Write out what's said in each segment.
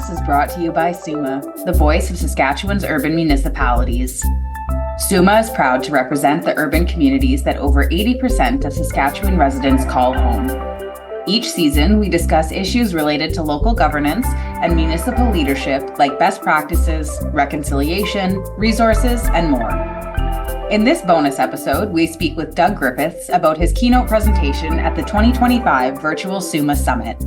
podcast is brought to you by SUMA, the voice of Saskatchewan's urban municipalities. SUMA is proud to represent the urban communities that over 80% of Saskatchewan residents call home. Each season, we discuss issues related to local governance and municipal leadership like best practices, reconciliation, resources, and more. In this bonus episode, we speak with Doug Griffiths about his keynote presentation at the 2025 Virtual SUMA Summit.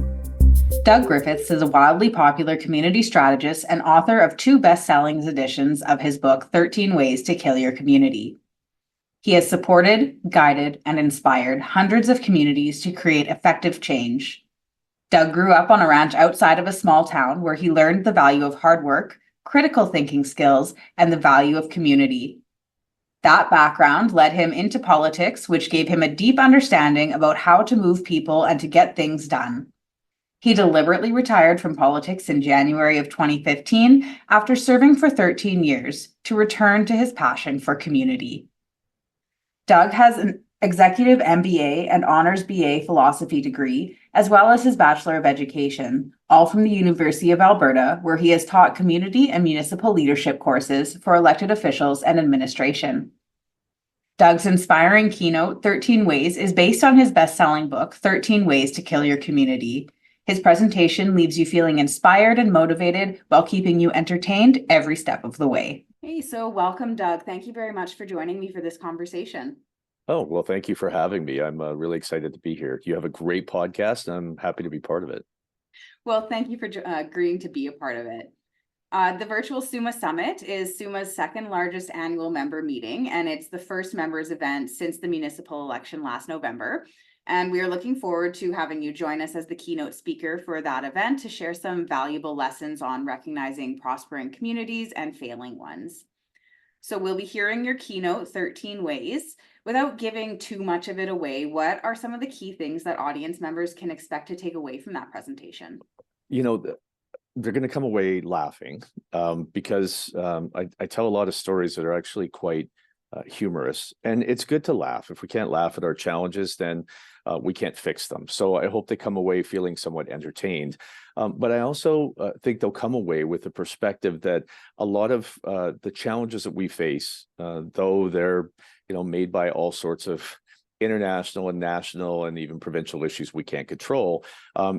Doug Griffiths is a wildly popular community strategist and author of two best-selling editions of his book, 13 Ways to Kill Your Community. He has supported, guided, and inspired hundreds of communities to create effective change. Doug grew up on a ranch outside of a small town where he learned the value of hard work, critical thinking skills, and the value of community. That background led him into politics, which gave him a deep understanding about how to move people and to get things done. He deliberately retired from politics in January of 2015 after serving for 13 years to return to his passion for community. Doug has an executive MBA and honors BA philosophy degree, as well as his Bachelor of Education, all from the University of Alberta, where he has taught community and municipal leadership courses for elected officials and administration. Doug's inspiring keynote, 13 Ways, is based on his best-selling book, 13 Ways to Kill Your Community. His presentation leaves you feeling inspired and motivated while keeping you entertained every step of the way. Hey, so welcome, Doug. Thank you very much for joining me for this conversation. Oh, well, thank you for having me. I'm really excited to be here. You have a great podcast, and I'm happy to be part of it. Well, thank you for agreeing to be a part of it. The Virtual SUMA Summit is SUMA's second largest annual member meeting, and it's the first members event since the municipal election last November. And we are looking forward to having you join us as the keynote speaker for that event to share some valuable lessons on recognizing prospering communities and failing ones. So we'll be hearing your keynote, 13 Ways. Without giving too much of it away, what are some of the key things that audience members can expect to take away from that presentation? You know, they're going to come away laughing because I tell a lot of stories that are actually quite humorous, and it's good to laugh. If we can't laugh at our challenges, then we can't fix them. So I hope they come away feeling somewhat entertained. But I also think they'll come away with the perspective that a lot of the challenges that we face, though they're made by all sorts of international and national and even provincial issues we can't control,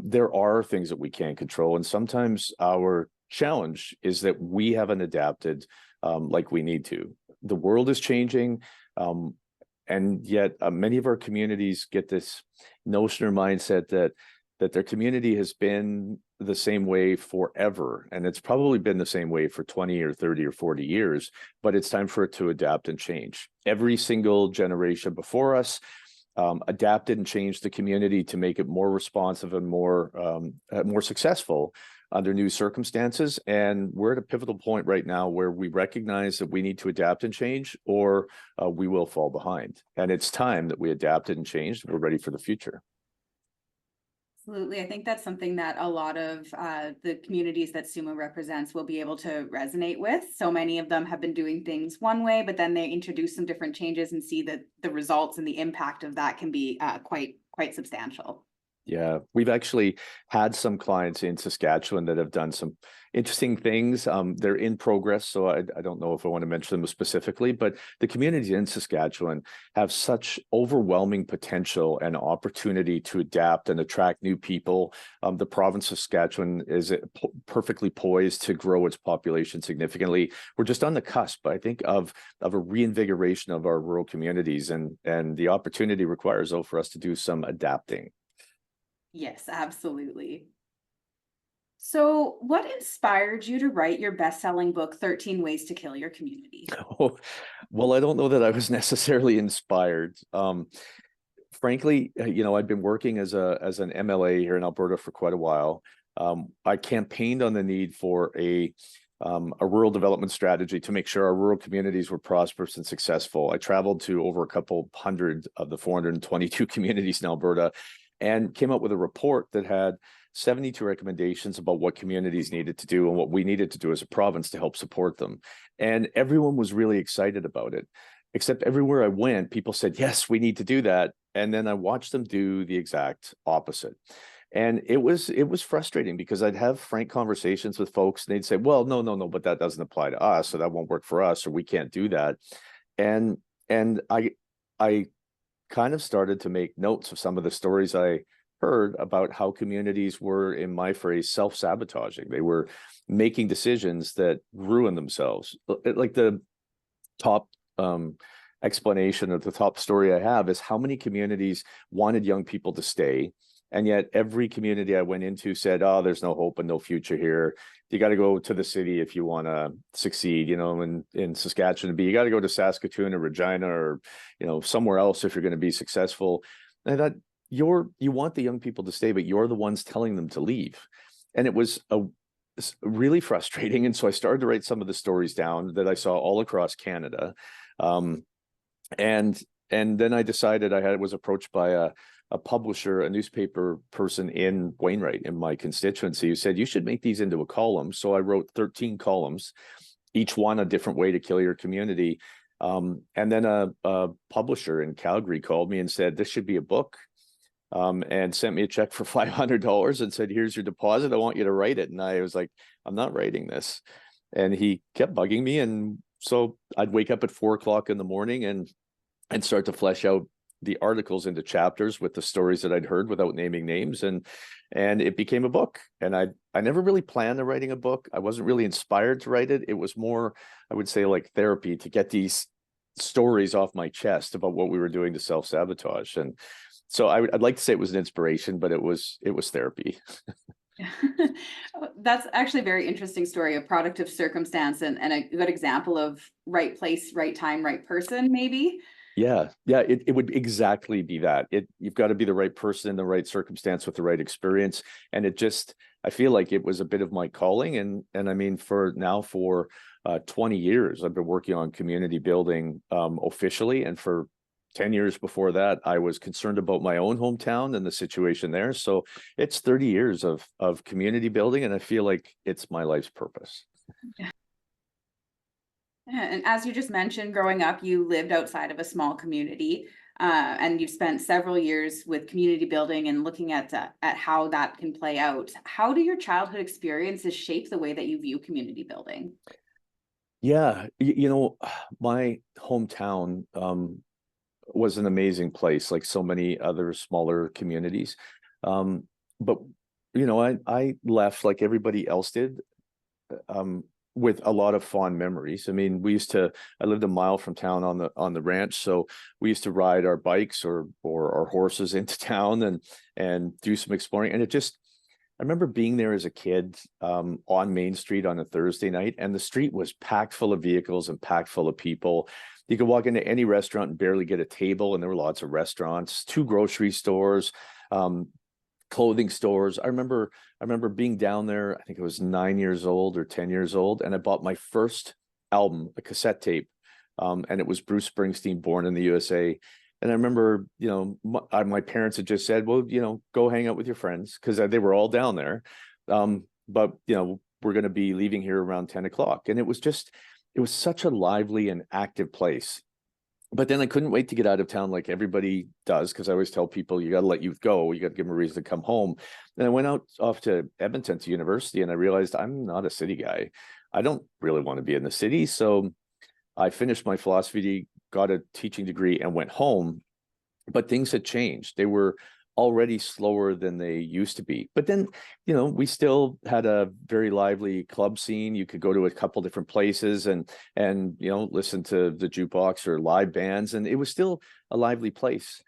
there are things that we can't control. And sometimes our challenge is that we haven't adapted like we need to. The world is changing, and yet many of our communities get this notion or mindset that their community has been the same way forever, and it's probably been the same way for 20 or 30 or 40 years, but it's time for it to adapt and change. Every single generation before us adapted and changed the community to make it more responsive and more successful under new circumstances. And we're at a pivotal point right now where we recognize that we need to adapt and change, or we will fall behind. And it's time that we adapted and changed. We're ready for the future. Absolutely. I think that's something that a lot of the communities that SUMA represents will be able to resonate with. So many of them have been doing things one way, but then they introduce some different changes and see that the results and the impact of that can be quite substantial. Yeah, we've actually had some clients in Saskatchewan that have done some interesting things. They're in progress, so I don't know if I want to mention them specifically, but the communities in Saskatchewan have such overwhelming potential and opportunity to adapt and attract new people. The province of Saskatchewan is perfectly poised to grow its population significantly. We're just on the cusp, I think, of a reinvigoration of our rural communities, and the opportunity requires, though, for us to do some adapting. Yes, absolutely. So what inspired you to write your best-selling book, 13 Ways to Kill Your Community? Oh, well, I don't know that I was necessarily inspired. Frankly, I'd been working as an MLA here in Alberta for quite a while. I campaigned on the need for a rural development strategy to make sure our rural communities were prosperous and successful. I traveled to over a couple hundred of the 422 communities in Alberta, and came up with a report that had 72 recommendations about what communities needed to do and what we needed to do as a province to help support them. And everyone was really excited about it, except everywhere I went, people said, yes, we need to do that. And then I watched them do the exact opposite. And it was frustrating because I'd have frank conversations with folks and they'd say, well, no, but that doesn't apply to us, so that won't work for us, or we can't do that. And I kind of started to make notes of some of the stories I heard about how communities were, in my phrase, self-sabotaging. They were making decisions that ruin themselves. Like the top explanation, of the top story I have, is how many communities wanted young people to stay, and yet every community I went into said, oh, there's no hope and no future here. You got to go to the city if you want to succeed, in Saskatchewan. You got to go to Saskatoon or Regina, or, somewhere else if you're going to be successful. And that you want the young people to stay, but you're the ones telling them to leave. And it was really frustrating. And so I started to write some of the stories down that I saw all across Canada. And then I decided, I was approached by a publisher, a newspaper person in Wainwright, in my constituency, who said, you should make these into a column. So I wrote 13 columns, each one a different way to kill your community. And then a publisher in Calgary called me and said, this should be a book, and sent me a check for $500 and said, here's your deposit. I want you to write it. And I was like, I'm not writing this. And he kept bugging me. And so I'd wake up at 4:00 in the morning and start to flesh out the articles into chapters with the stories that I'd heard without naming names. And it became a book. And I never really planned on writing a book. I wasn't really inspired to write it. It was more, I would say, like therapy, to get these stories off my chest about what we were doing to self-sabotage. And so I'd like to say it was an inspiration, but it was therapy. That's actually a very interesting story, a product of circumstance, and a good example of right place, right time, right person, maybe. Yeah, it would exactly be that. You've got to be the right person in the right circumstance with the right experience. And I feel like it was a bit of my calling. And I mean, for 20 years, I've been working on community building officially. And for 10 years before that, I was concerned about my own hometown and the situation there. So it's 30 years of community building, and I feel like it's my life's purpose. Yeah. And as you just mentioned, growing up, you lived outside of a small community, and you've spent several years with community building and looking at how that can play out. How do your childhood experiences shape the way that you view community building? Yeah, my hometown was an amazing place, like so many other smaller communities. But I left like everybody else did, with a lot of fond memories. I mean, I lived a mile from town on the ranch, so we used to ride our bikes or our horses into town and do some exploring. And I remember being there as a kid, on Main Street on a Thursday night, and the street was packed full of vehicles and packed full of people. You could walk into any restaurant and barely get a table, and there were lots of restaurants, 2 grocery stores, clothing stores. I remember being down there, I think I was 9 years old or 10 years old, and I bought my first album, a cassette tape, and it was Bruce Springsteen, Born in the USA. And I remember, my parents had just said, well, go hang out with your friends, because they were all down there. But, we're going to be leaving here around 10 o'clock. And it was such a lively and active place. But then I couldn't wait to get out of town like everybody does, because I always tell people, you got to let youth go. You got to give them a reason to come home. And I went off to Edmonton to university, and I realized I'm not a city guy. I don't really want to be in the city. So I finished my philosophy, got a teaching degree, and went home. But things had changed. They were already slower than they used to be. But then, we still had a very lively club scene. You could go to a couple different places and listen to the jukebox or live bands, and it was still a lively place.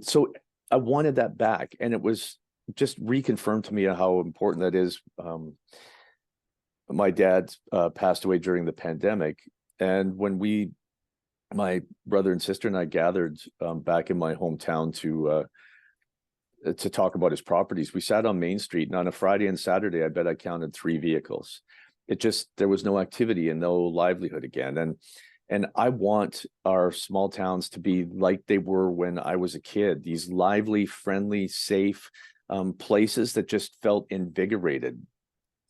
So I wanted that back, and it was just reconfirmed to me how important that is. My dad passed away during the pandemic, and when my brother and sister and I gathered back in my hometown to talk about his properties, we sat on Main Street, and on a Friday and Saturday, I bet I counted 3 vehicles. There was no activity and no livelihood again. And I want our small towns to be like they were when I was a kid, these lively, friendly, safe places that just felt invigorated.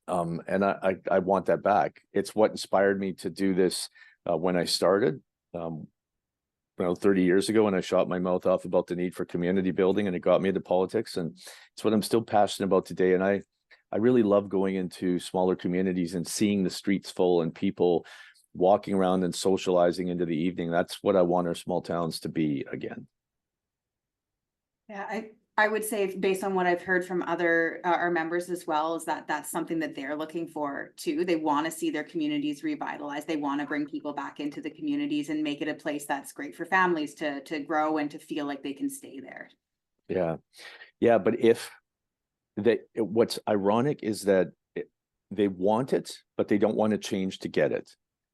And I want that back. It's what inspired me to do this when I started. 30 years ago when I shot my mouth off about the need for community building, and it got me into politics. And it's what I'm still passionate about today. And I really love going into smaller communities and seeing the streets full and people walking around and socializing into the evening. That's what I want our small towns to be again. Yeah, I would say based on what I've heard from other our members as well, is that that's something that they're looking for too. They want to see their communities revitalized. They want to bring people back into the communities and make it a place that's great for families to grow and to feel like they can stay there. Yeah, but what's ironic is that they want it, but they don't want to change to get it.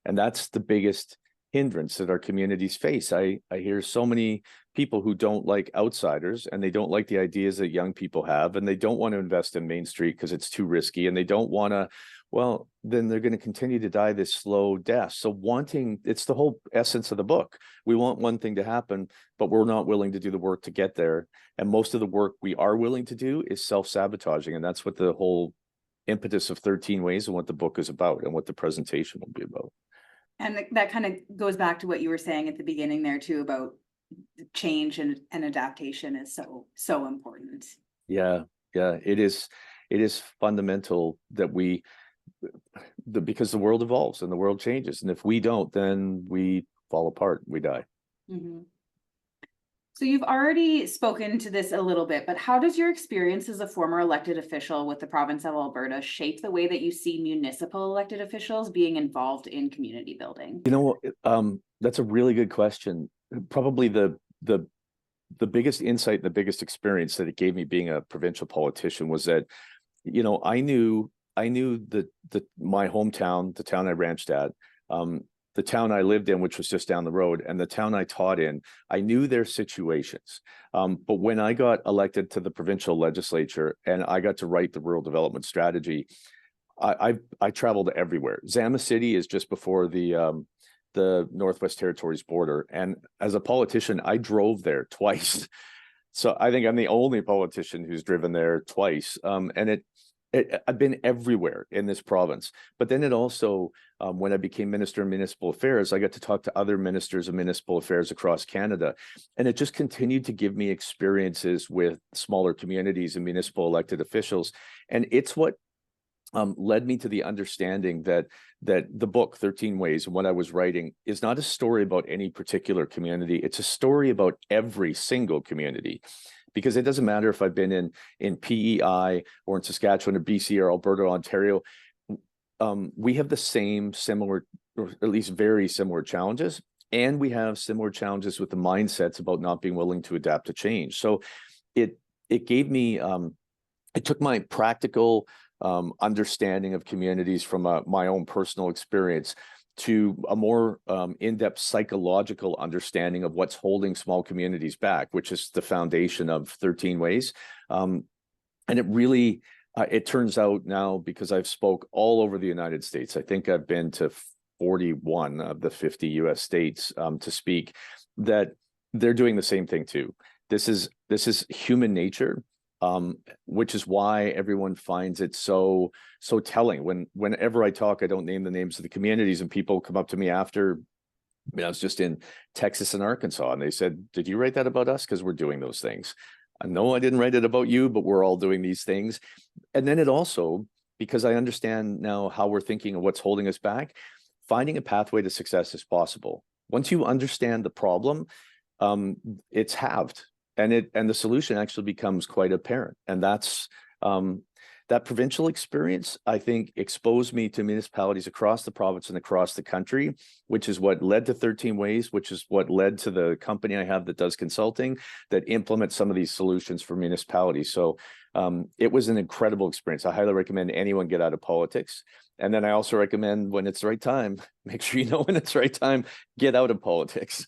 And that's the biggest hindrance that our communities face. I hear so many people who don't like outsiders, and they don't like the ideas that young people have, and they don't want to invest in Main Street because it's too risky, and they don't want to, well, then they're going to continue to die this slow death. So it's the whole essence of the book. We want one thing to happen, but we're not willing to do the work to get there. And most of the work we are willing to do is self-sabotaging. And that's what the whole impetus of 13 Ways and what the book is about and what the presentation will be about. And that kind of goes back to what you were saying at the beginning there too, about change and adaptation is so important. Yeah, it is fundamental that because the world evolves and the world changes. And if we don't, then we fall apart, we die. Mm-hmm. So you've already spoken to this a little bit, but how does your experience as a former elected official with the province of Alberta shape the way that you see municipal elected officials being involved in community building? That's a really good question. Probably the biggest insight, the biggest experience that it gave me being a provincial politician was that, I knew that my hometown, the town I ranched at, the town I lived in, which was just down the road, and the town I taught in, I knew their situations. But when I got elected to the provincial legislature and I got to write the rural development strategy, I traveled everywhere. Zama City is just before the Northwest Territories border. And as a politician, I drove there twice. So I think I'm the only politician who's driven there twice. And I've been everywhere in this province. But then it also, when I became Minister of Municipal Affairs, I got to talk to other ministers of municipal affairs across Canada. And it just continued to give me experiences with smaller communities and municipal elected officials. And it's what led me to the understanding that the book 13 Ways and what I was writing is not a story about any particular community. It's a story about every single community. Because it doesn't matter if I've been in PEI or in Saskatchewan or BC or Alberta, or Ontario, we have the same, similar, or at least very similar challenges. And we have similar challenges with the mindsets about not being willing to adapt to change. So it gave me, it took my practical understanding of communities from my own personal experience to a more in-depth psychological understanding of what's holding small communities back, which is the foundation of 13 Ways. And it really, it turns out now, because I've spoke all over the United States, I think I've been to 41 of the 50 US states to speak, that they're doing the same thing too. This is human nature. Which is why everyone finds it so telling. Whenever I talk, I don't name the names of the communities, and people come up to me after. I was just in Texas and Arkansas, and they said, "Did you write that about us? Because we're doing those things." No, I didn't write it about you, but we're all doing these things. And then it also, because I understand now how we're thinking of what's holding us back, finding a pathway to success is possible. Once you understand the problem, it's halved. And the solution actually becomes quite apparent. And that's that provincial experience, I think, exposed me to municipalities across the province and across the country, which is what led to 13 Ways, which is what led to the company I have that does consulting, that implements some of these solutions for municipalities. So it was an incredible experience. I highly recommend anyone get out of politics. And then I also recommend, when it's the right time, make sure you know when it's the right time, get out of politics.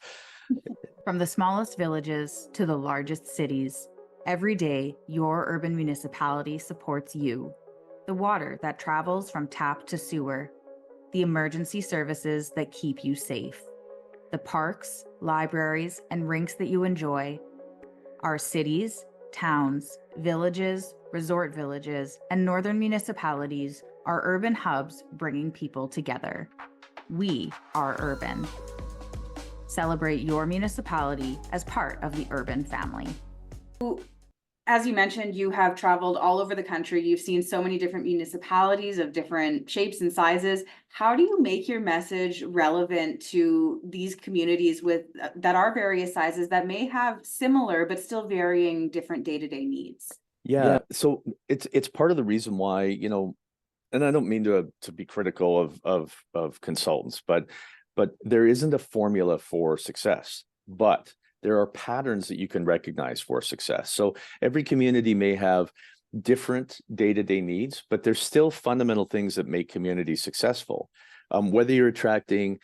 From the smallest villages to the largest cities, every day your urban municipality supports you. The water that travels from tap to sewer, the emergency services that keep you safe, the parks, libraries, and rinks that you enjoy. Our cities, towns, villages, resort villages, and northern municipalities are urban hubs bringing people together. We are urban. Celebrate your municipality as part of the urban family. As you mentioned, you have traveled all over the country. You've seen so many different municipalities of different shapes and sizes. How do you make your message relevant to these communities that are various sizes that may have similar but still varying different day-to-day needs? Yeah. So it's part of the reason why, and I don't mean to be critical of consultants, but there isn't a formula for success. But there are patterns that you can recognize for success. So every community may have different day-to-day needs, but there's still fundamental things that make communities successful. Whether you're attracting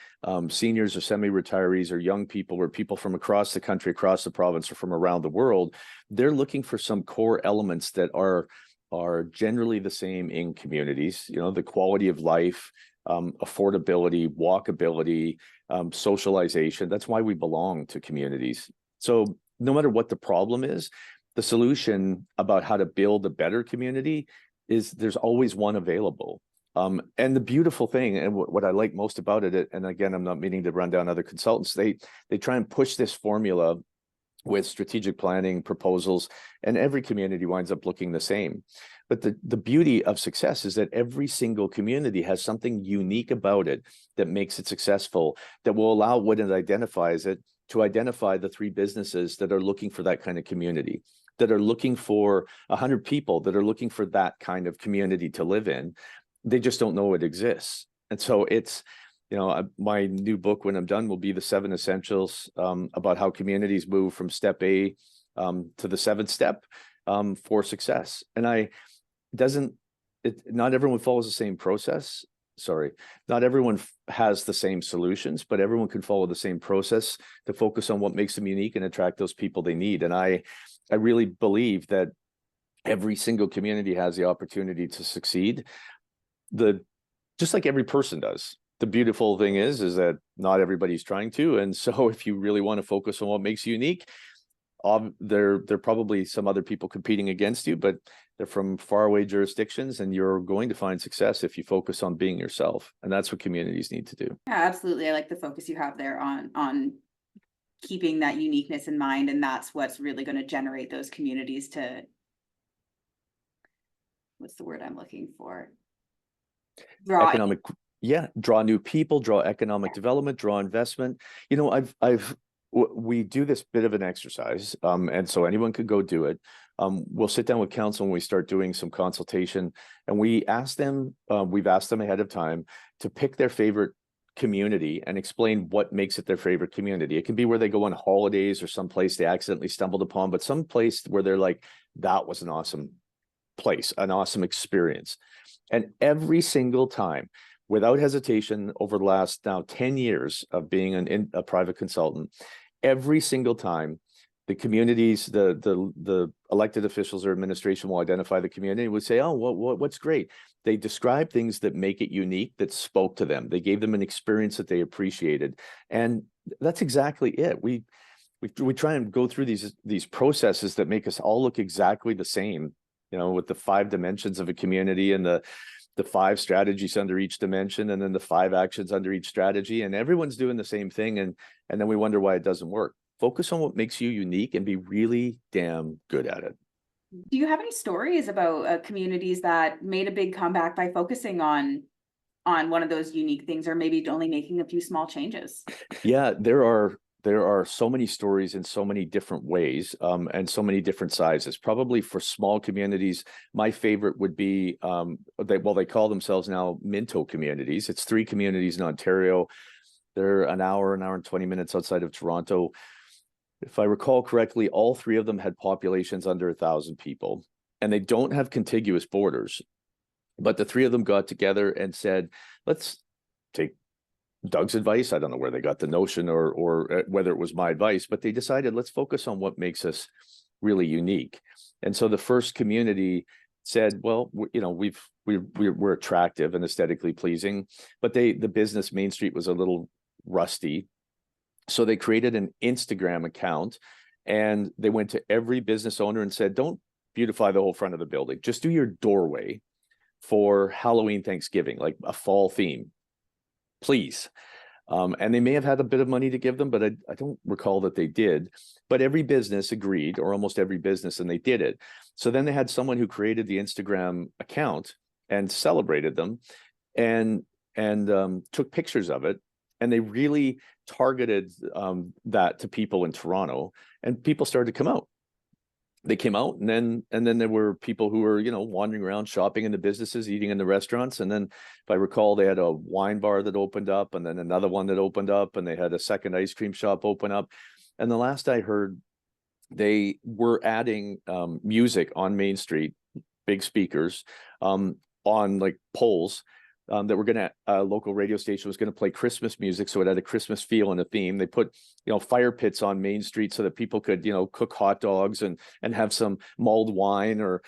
seniors or semi-retirees or young people or people from across the country, across the province, or from around the world, they're looking for some core elements that are generally the same in communities. The quality of life, affordability, walkability, socialization. That's why we belong to communities. So no matter what the problem is, the solution about how to build a better community is there's always one available. And the beautiful thing, and what I like most about it, and again, I'm not meaning to run down other consultants, they try and push this formula with strategic planning proposals, and every community winds up looking the same. But the beauty of success is that every single community has something unique about it that makes it successful, that will allow what it identifies it to identify the 3 businesses that are looking for that kind of community, that are looking for 100 people, that are looking for that kind of community to live in. They just don't know it exists. And so it's, my new book, when I'm done, will be the 7 essentials about how communities move from step A to the 7th step for success. And not everyone follows the same process. Sorry, not everyone has the same solutions, but everyone can follow the same process to focus on what makes them unique and attract those people they need. And I really believe that every single community has the opportunity to succeed. Just like every person does. The beautiful thing is that not everybody's trying to. And so if you really want to focus on what makes you unique, there are probably some other people competing against you, but they're from faraway jurisdictions, and you're going to find success if you focus on being yourself. And that's what communities need to do. Yeah, absolutely. I like the focus you have there on keeping that uniqueness in mind. And that's what's really going to generate those communities to, what's the word I'm looking for? Draw new people, draw economic development, draw investment. We do this bit of an exercise, and so anyone could go do it. We'll sit down with council when we start doing some consultation, and we've asked them ahead of time to pick their favorite community and explain what makes it their favorite community. It can be where they go on holidays or some place they accidentally stumbled upon, but some place where they're like, that was an awesome place, an awesome experience. And every single time, without hesitation, over the last now 10 years of being a private consultant, every single time the communities, the elected officials or administration will identify the community and would say, oh, what's great? They describe things that make it unique, that spoke to them. They gave them an experience that they appreciated. And that's exactly it. We try and go through these processes that make us all look exactly the same, with the 5 dimensions of a community and the 5 strategies under each dimension, and then the 5 actions under each strategy, and everyone's doing the same thing. And then we wonder why it doesn't work. Focus on what makes you unique and be really damn good at it. Do you have any stories about communities that made a big comeback by focusing on one of those unique things, or maybe only making a few small changes? Yeah, there are so many stories in so many different ways, and so many different sizes. Probably for small communities, my favorite would be, they call themselves now Minto communities. It's 3 communities in Ontario. They're an hour and 20 minutes outside of Toronto. If I recall correctly, all 3 of them had populations under 1,000 people, and they don't have contiguous borders. But the 3 of them got together and said, let's take Doug's advice. I don't know where they got the notion or whether it was my advice, but they decided, let's focus on what makes us really unique. And so the first community said, well, we're attractive and aesthetically pleasing, but the business Main Street was a little rusty. So they created an Instagram account, and they went to every business owner and said, don't beautify the whole front of the building. Just do your doorway for Halloween, Thanksgiving, like a fall theme, please. And they may have had a bit of money to give them, but I don't recall that they did. But every business agreed, or almost every business, and they did it. So then they had someone who created the Instagram account and celebrated them, and took pictures of it. And they really targeted that to people in Toronto, and people started to come out. They came out, and then there were people who were, wandering around, shopping in the businesses, eating in the restaurants. And then, if I recall, they had a wine bar that opened up, and then another one that opened up, and they had a second ice cream shop open up. And the last I heard, they were adding music on Main Street, big speakers, on like poles, that were going to, a local radio station was going to play Christmas music. So it had a Christmas feel and a theme. They put, fire pits on Main Street so that people could, cook hot dogs and have some mulled wine or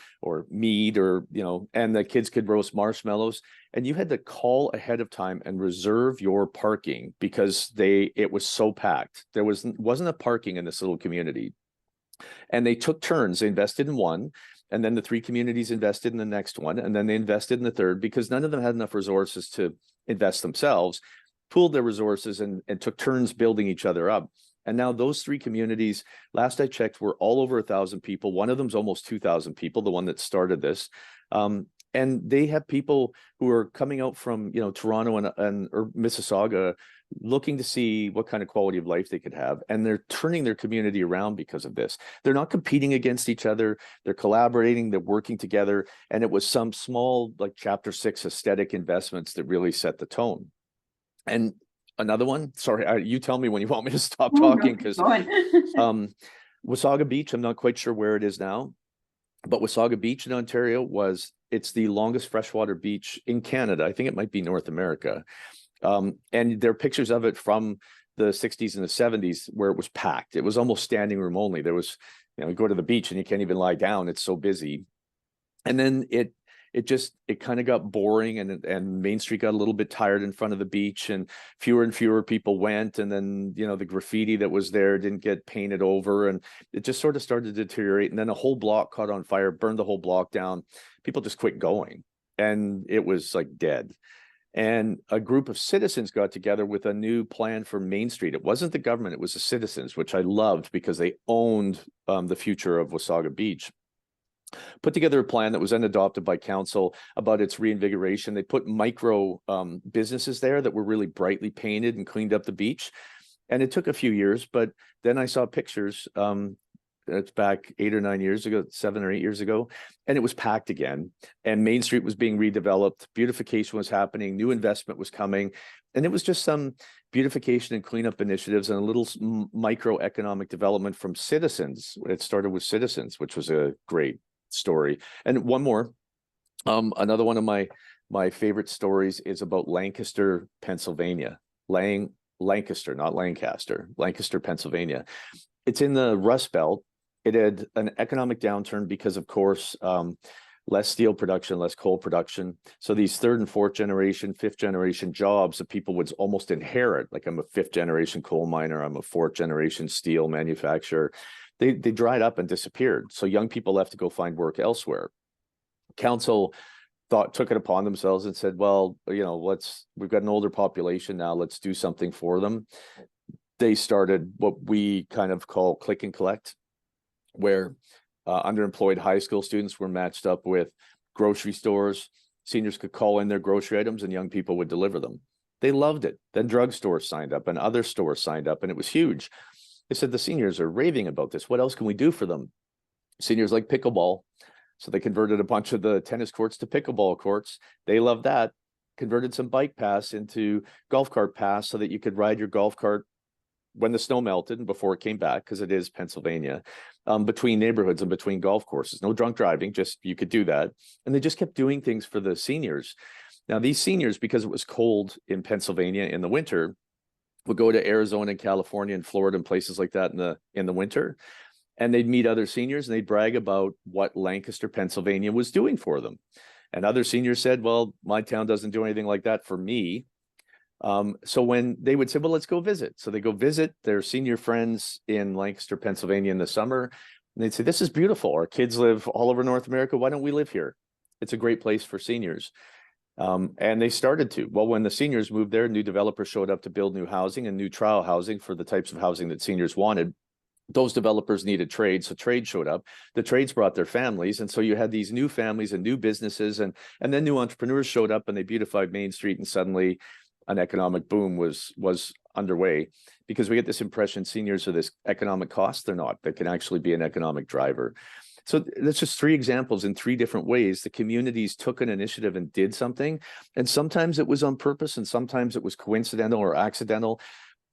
mead, or, and the kids could roast marshmallows. And you had to call ahead of time and reserve your parking, because it was so packed. There wasn't a parking in this little community. And they took turns. They invested in one, and then the three communities invested in the next one, and then they invested in the third, because none of them had enough resources to invest themselves, pooled their resources and took turns building each other up. And now those three communities, last I checked, were all over 1,000 people. One of them's almost 2,000 people, the one that started this. And they have people who are coming out from, Toronto or Mississauga, looking to see what kind of quality of life they could have. And they're turning their community around because of this. They're not competing against each other. They're collaborating, they're working together. And it was some small, like Chapter 6 aesthetic investments that really set the tone. And another one, sorry, you tell me when you want me to stop talking, because Wasaga Beach, I'm not quite sure where it is now, but Wasaga Beach in Ontario it's the longest freshwater beach in Canada. I think it might be North America. And there are pictures of it from the 60s and the 70s where it was packed. It was almost standing room only. There was, you go to the beach and you can't even lie down. It's so busy. And then it kind of got boring, and Main Street got a little bit tired in front of the beach, and fewer people went. And then, the graffiti that was there didn't get painted over, and it just sort of started to deteriorate. And then a whole block caught on fire, burned the whole block down. People just quit going, and it was like dead. And a group of citizens got together with a new plan for Main Street. It wasn't the government, it was the citizens, which I loved because they owned the future of Wasaga Beach. Put together a plan that was then adopted by council about its reinvigoration. They put micro businesses there that were really brightly painted and cleaned up the beach. And it took a few years, but then I saw pictures. It's back 8 or 9 years ago, 7 or 8 years ago, and it was packed again. And Main Street was being redeveloped. Beautification was happening. New investment was coming. And it was just some beautification and cleanup initiatives and a little microeconomic development from citizens. It started with citizens, which was a great story. And one more, another one of my favorite stories is about Lancaster, Pennsylvania. Lancaster, not Lancaster, Lancaster, Pennsylvania. It's in the Rust Belt. It had an economic downturn because, of course, less steel production, less coal production. So these third and fourth generation, fifth generation jobs that people would almost inherit, like I'm a fifth generation coal miner, I'm a fourth generation steel manufacturer, they dried up and disappeared. So young people left to go find work elsewhere. Council took it upon themselves and said, well, we've got an older population now, let's do something for them. They started what we kind of call click and collect, where underemployed high school students were matched up with grocery stores. Seniors could call in their grocery items and young people would deliver them. They loved it. Then drugstores signed up and other stores signed up, and it was huge. They said the seniors are raving about this. What else can we do for them? Seniors like pickleball. So they converted a bunch of the tennis courts to pickleball courts. They loved that. Converted some bike paths into golf cart paths so that you could ride your golf cart when the snow melted and before it came back, because it is Pennsylvania, between neighborhoods and between golf courses. No drunk driving, just you could do that. And they just kept doing things for the seniors. Now, these seniors, because it was cold in Pennsylvania in the winter, would go to Arizona and California and Florida and places like that in the winter. And they'd meet other seniors and they'd brag about what Lancaster, Pennsylvania was doing for them. And other seniors said, well, my town doesn't do anything like that for me. So when they would say, well, let's go visit. So they go visit their senior friends in Lancaster, Pennsylvania in the summer. And they'd say, this is beautiful. Our kids live all over North America. Why don't we live here? It's a great place for seniors. And they started to. Well, when the seniors moved there, new developers showed up to build new housing and new trial housing for the types of housing that seniors wanted. Those developers needed trade, so trade showed up. The trades brought their families, and so you had these new families and new businesses, and then new entrepreneurs showed up, and they beautified Main Street, and suddenly an economic boom was underway. Because we get this impression seniors are this economic cost. They're not. They can actually be an economic driver. So that's just 3 examples in 3 different ways. The communities took an initiative and did something, and sometimes it was on purpose, and sometimes it was coincidental or accidental.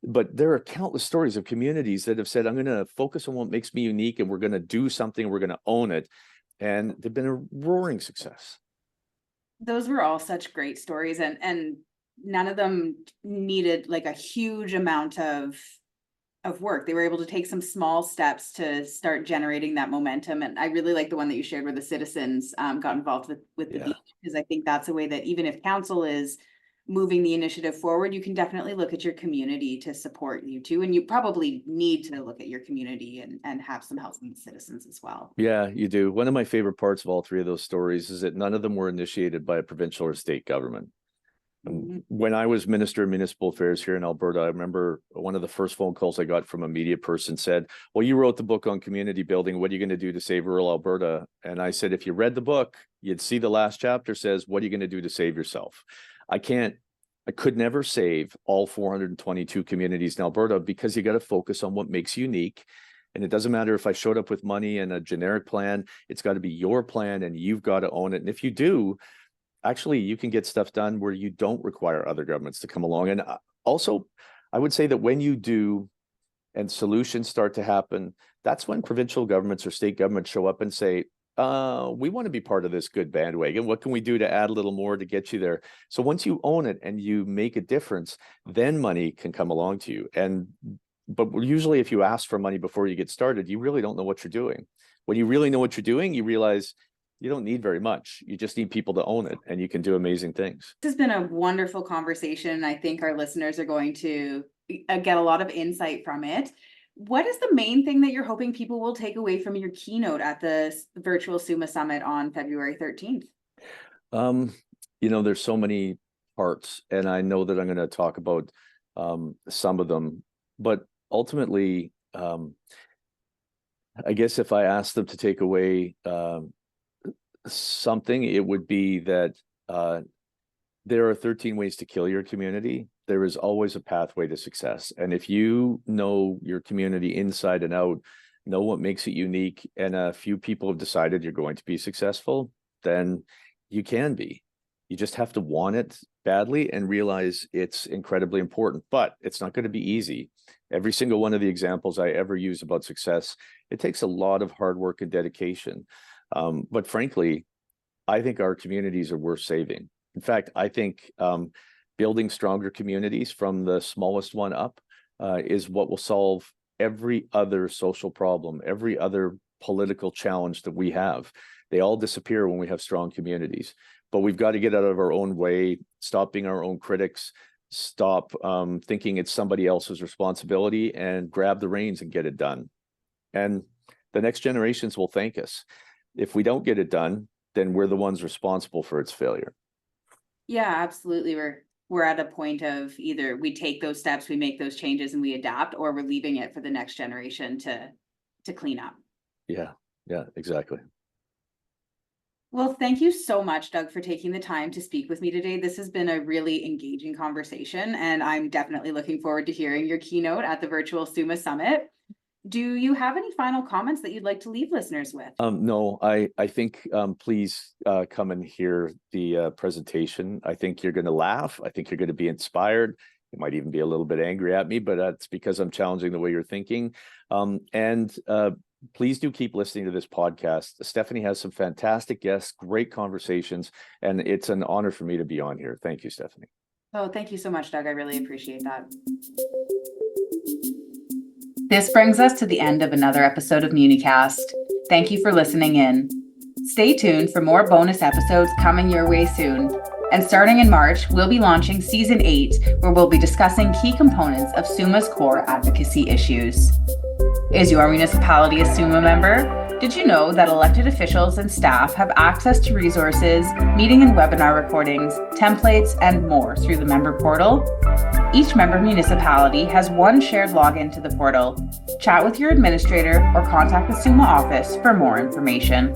But there are countless stories of communities that have said, I'm going to focus on what makes me unique, and we're going to do something, we're going to own it. And they've been a roaring success. Those were all such great stories, and none of them needed like a huge amount of work. They were able to take some small steps to start generating that momentum. And I really like the one that you shared where the citizens got involved with the beach, because I think that's a way that even if council is moving the initiative forward, you can definitely look at your community to support you too. And you probably need to look at your community and have some help from the citizens as well. Yeah, you do. One of my favorite parts of all 3 of those stories is that none of them were initiated by a provincial or state government. When I was Minister of Municipal Affairs here in Alberta, I remember one of the first phone calls I got from a media person said, well, you wrote the book on community building. What are you going to do to save rural Alberta? And I said, if you read the book, you'd see the last chapter says, what are you going to do to save yourself? I could never save all 422 communities in Alberta, because you got to focus on what makes you unique. And it doesn't matter if I showed up with money and a generic plan, it's got to be your plan and you've got to own it. And if you do, actually, you can get stuff done where you don't require other governments to come along. And also, I would say that when you do and solutions start to happen, that's when provincial governments or state governments show up and say, we want to be part of this good bandwagon. What can we do to add a little more to get you there? So once you own it and you make a difference, then money can come along to you. But usually if you ask for money before you get started, you really don't know what you're doing. When you really know what you're doing, you realize you don't need very much. You just need people to own it, and you can do amazing things. This has been a wonderful conversation. I think our listeners are going to get a lot of insight from it. What is the main thing that you're hoping people will take away from your keynote at the Virtual SUMA Summit on February 13th? There's so many parts, and I know that I'm going to talk about some of them, but ultimately, I guess if I asked them to take away something, it would be that there are 13 ways to kill your community. There is always a pathway to success. And if you know your community inside and out, know what makes it unique, and a few people have decided you're going to be successful, then you can be. You just have to want it badly and realize it's incredibly important, but it's not going to be easy. Every single one of the examples I ever use about success, it takes a lot of hard work and dedication. But frankly, I think our communities are worth saving. In fact, I think building stronger communities from the smallest one up is what will solve every other social problem, every other political challenge that we have. They all disappear when we have strong communities. But we've got to get out of our own way, stop being our own critics, stop thinking it's somebody else's responsibility, and grab the reins and get it done. And the next generations will thank us. If we don't get it done, then we're the ones responsible for its failure. Yeah, absolutely. We're at a point of either we take those steps, we make those changes and we adapt, or we're leaving it for the next generation to clean up. Yeah, exactly. Well, thank you so much, Doug, for taking the time to speak with me today. This has been a really engaging conversation, and I'm definitely looking forward to hearing your keynote at the Virtual SUMA Summit. Do you have any final comments that you'd like to leave listeners with? No, I think please come and hear the presentation. I think you're going to laugh. I think you're going to be inspired. You might even be a little bit angry at me, but that's because I'm challenging the way you're thinking. Please do keep listening to this podcast. Stephanie has some fantastic guests, great conversations, and it's an honor for me to be on here. Thank you, Stephanie. Oh, thank you so much, Doug. I really appreciate that. This brings us to the end of another episode of Municast. Thank you for listening in. Stay tuned for more bonus episodes coming your way soon. And starting in March, we'll be launching Season 8, where we'll be discussing key components of SUMA's core advocacy issues. Is your municipality a SUMA member? Did you know that elected officials and staff have access to resources, meeting and webinar recordings, templates, and more through the member portal? Each member municipality has one shared login to the portal. Chat with your administrator or contact the SUMA office for more information.